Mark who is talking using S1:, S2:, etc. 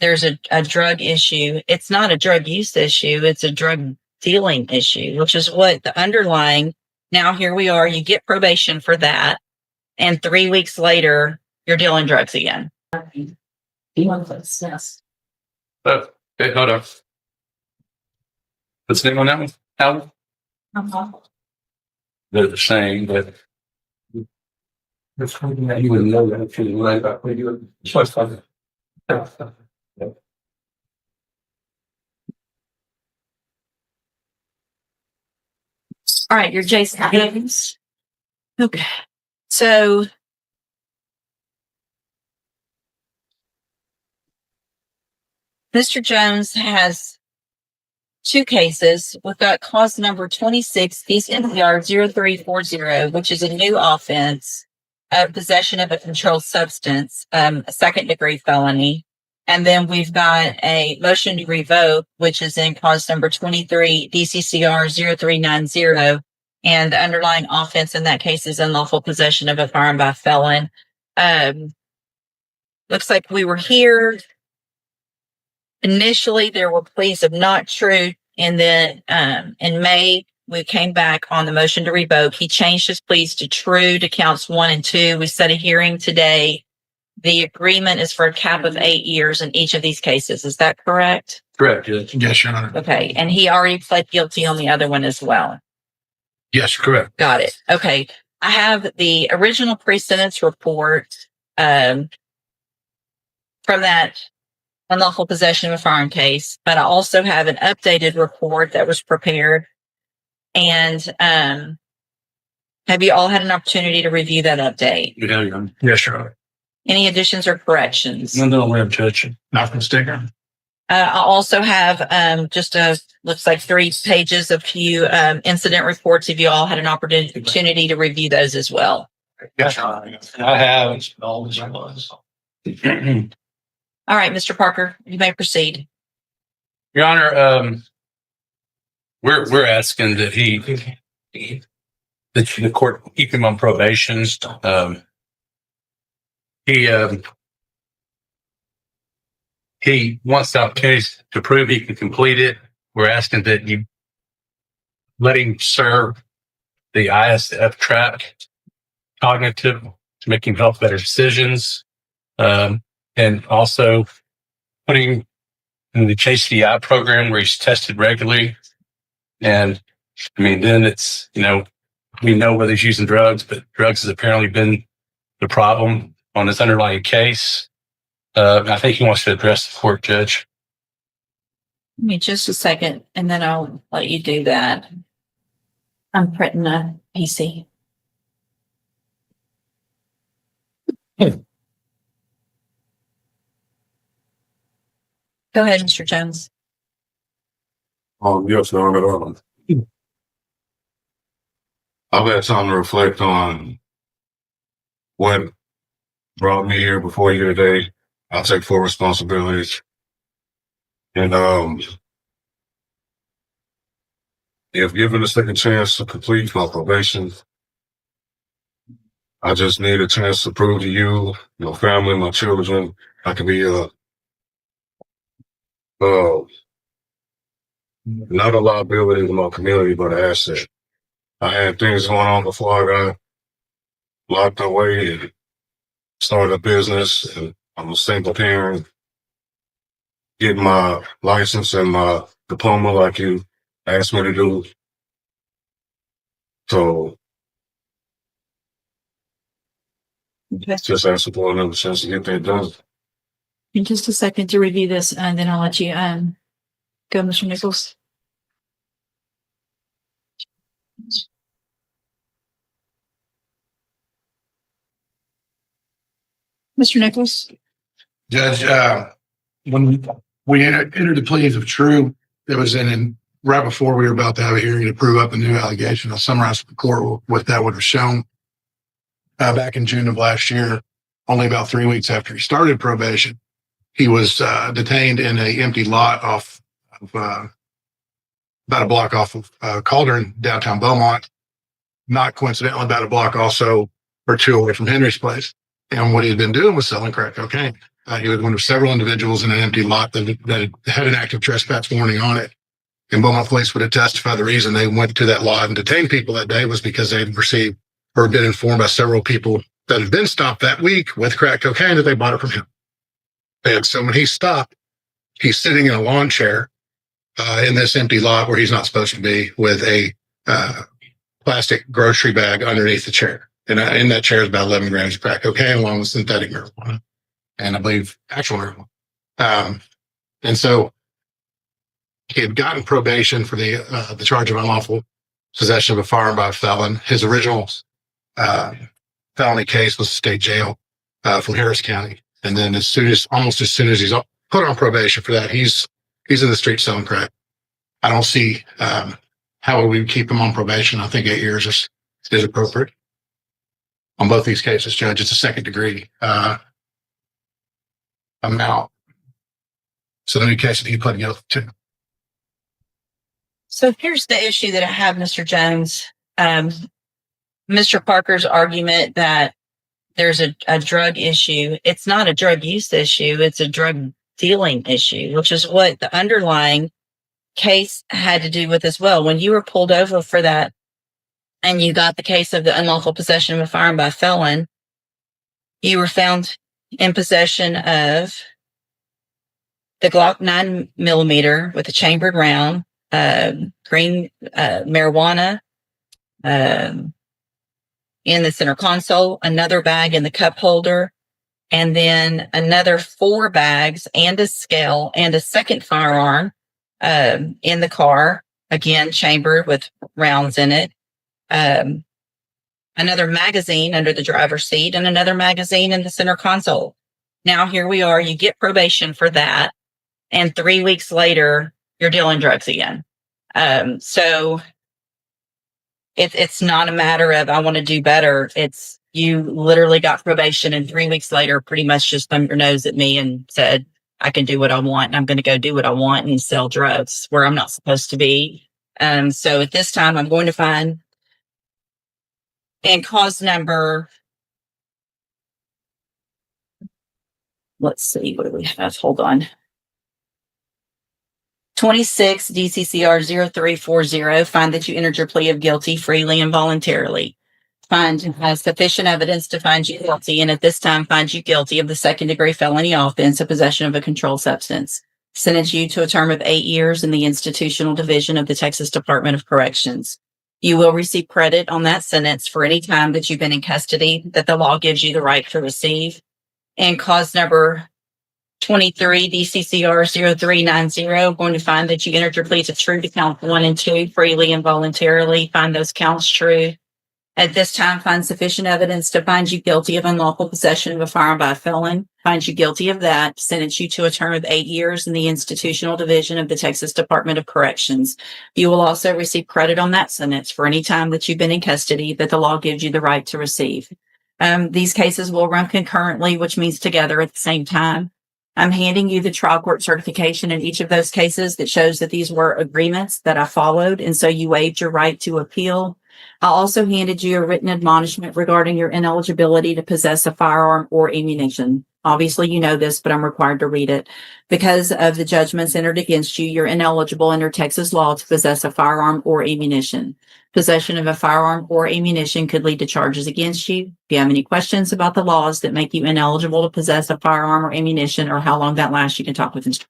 S1: there's a drug issue. It's not a drug use issue. It's a drug dealing issue, which is what the underlying. Now here we are. You get probation for that, and 3 weeks later, you're dealing drugs again.
S2: Yes.
S3: Oh, okay, hold on. What's the name on that one? Al? They're the same, but that's something that you wouldn't know that if you right about when you choice of it.
S1: All right, you're Jason Jones. Okay. So Mr. Jones has 2 cases. We've got cause number 26, DCR 0340, which is a new offense of possession of a controlled substance, a second-degree felony. And then we've got a motion to revoke, which is in cause number 23, DCCR 0390. And the underlying offense in that case is unlawful possession of a firearm by a felon. Looks like we were here. Initially, there were pleas of not true. And then in May, we came back on the motion to revoke. He changed his pleas to true to counts 1 and 2. We set a hearing today. The agreement is for a cap of 8 years in each of these cases. Is that correct?
S3: Correct. Yes, Your Honor.
S1: Okay. And he already pled guilty on the other one as well.
S3: Yes, correct.
S1: Got it. Okay. I have the original pre-sentence report from that unlawful possession of a firearm case, but I also have an updated report that was prepared. And have you all had an opportunity to review that update?
S3: Yeah, Your Honor. Yes, Your Honor.
S1: Any additions or corrections?
S3: No, we have Judge. Nothing sticker.
S1: I also have just looks like 3 pages of few incident reports. If you all had an opportunity to review those as well.
S3: Yes, Your Honor. I have.
S1: All right, Mr. Parker, you may proceed.
S3: Your Honor, we're asking that the court keep him on probation. He wants the opportunity to prove he can complete it. We're asking that you let him serve the ISF track cognitive to make him help better decisions. And also putting him in the HCI program where he's tested regularly. And I mean, then it's, we know whether he's using drugs, but drugs has apparently been the problem on his underlying case. I think he wants to address the court, Judge.
S1: Give me just a second, and then I'll let you do that. I'm printing a PC. Go ahead, Mr. Jones.
S4: Yes, Your Honor. I've had time to reflect on what brought me here before you today. I take full responsibility. And if given a second chance to complete my probation, I just need a chance to prove to you, my family, my children, I can be not a liability to my community, but an asset. I had things going on before I got locked away and started a business. And I'm a single parent, getting my license and my diploma like you asked me to do. So just asking for another chance to get that done.
S1: In just a second to review this, and then I'll let you go, Mr. Nichols. Mr. Nichols?
S5: Judge, when we entered the pleas of true, that was in right before we were about to have a hearing to prove up a new allegation. I'll summarize for the court what that would have shown. Back in June of last year, only about 3 weeks after he started probation, he was detained in an empty lot off of about a block off of Calderon, downtown Beaumont. Not coincidentally, about a block also or 2 away from Henry's place. And what he had been doing was selling crack cocaine. He was one of several individuals in an empty lot that had an active trespass warning on it. And Beaumont Police would have testified the reason they went to that lot and detained people that day was because they had received or been informed by several people that had been stopped that week with crack cocaine that they bought it from him. And so when he stopped, he's sitting in a lawn chair in this empty lot where he's not supposed to be with a plastic grocery bag underneath the chair. And in that chair is about 11 grams of crack cocaine along with synthetic marijuana and I believe actual marijuana. And so he had gotten probation for the charge of unlawful possession of a firearm by a felon. His original felony case was state jail from Harris County. And then almost as soon as he's put on probation for that, he's in the street selling crack. I don't see how we would keep him on probation. I think 8 years is appropriate. On both these cases, Judge, it's a second degree amount. So the new case that he pled guilty to.
S1: So here's the issue that I have, Mr. Jones. Mr. Parker's argument that there's a drug issue. It's not a drug use issue. It's a drug dealing issue, which is what the underlying case had to do with as well. When you were pulled over for that and you got the case of the unlawful possession of a firearm by a felon, you were found in possession of the Glock 9mm with a chambered round, green marijuana in the center console, another bag in the cup holder, and then another 4 bags and a scale and a second firearm in the car, again chambered with rounds in it. Another magazine under the driver's seat and another magazine in the center console. Now here we are, you get probation for that. And 3 weeks later, you're dealing drugs again. So it's not a matter of, I want to do better. It's you literally got probation and 3 weeks later, pretty much just thumbed your nose at me and said, I can do what I want. And I'm going to go do what I want and sell drugs where I'm not supposed to be. So at this time, I'm going to find and cause number, let's see, what do we have? Hold on. 26 DCCR 0340, find that you entered your plea of guilty freely and voluntarily. Find has sufficient evidence to find you guilty, and at this time find you guilty of the second degree felony offense of possession of a controlled substance. Sentence you to a term of 8 years in the institutional division of the Texas Department of Corrections. You will receive credit on that sentence for any time that you've been in custody that the law gives you the right to receive. And cause number 23 DCCR 0390, going to find that you entered your plea to true to count 1 and 2 freely and voluntarily. Find those counts true. At this time, find sufficient evidence to find you guilty of unlawful possession of a firearm by a felon. Find you guilty of that. Sentence you to a term of 8 years in the institutional division of the Texas Department of Corrections. You will also receive credit on that sentence for any time that you've been in custody that the law gives you the right to receive. These cases will run concurrently, which means together at the same time. I'm handing you the trial court certification in each of those cases that shows that these were agreements that I followed, and so you waived your right to appeal. I also handed you a written admonishment regarding your ineligibility to possess a firearm or ammunition. Obviously, you know this, but I'm required to read it. Because of the judgments entered against you, you're ineligible under Texas law to possess a firearm or ammunition. Possession of a firearm or ammunition could lead to charges against you. If you have any questions about the laws that make you ineligible to possess a firearm or ammunition or how long that lasts, you can talk with Mr.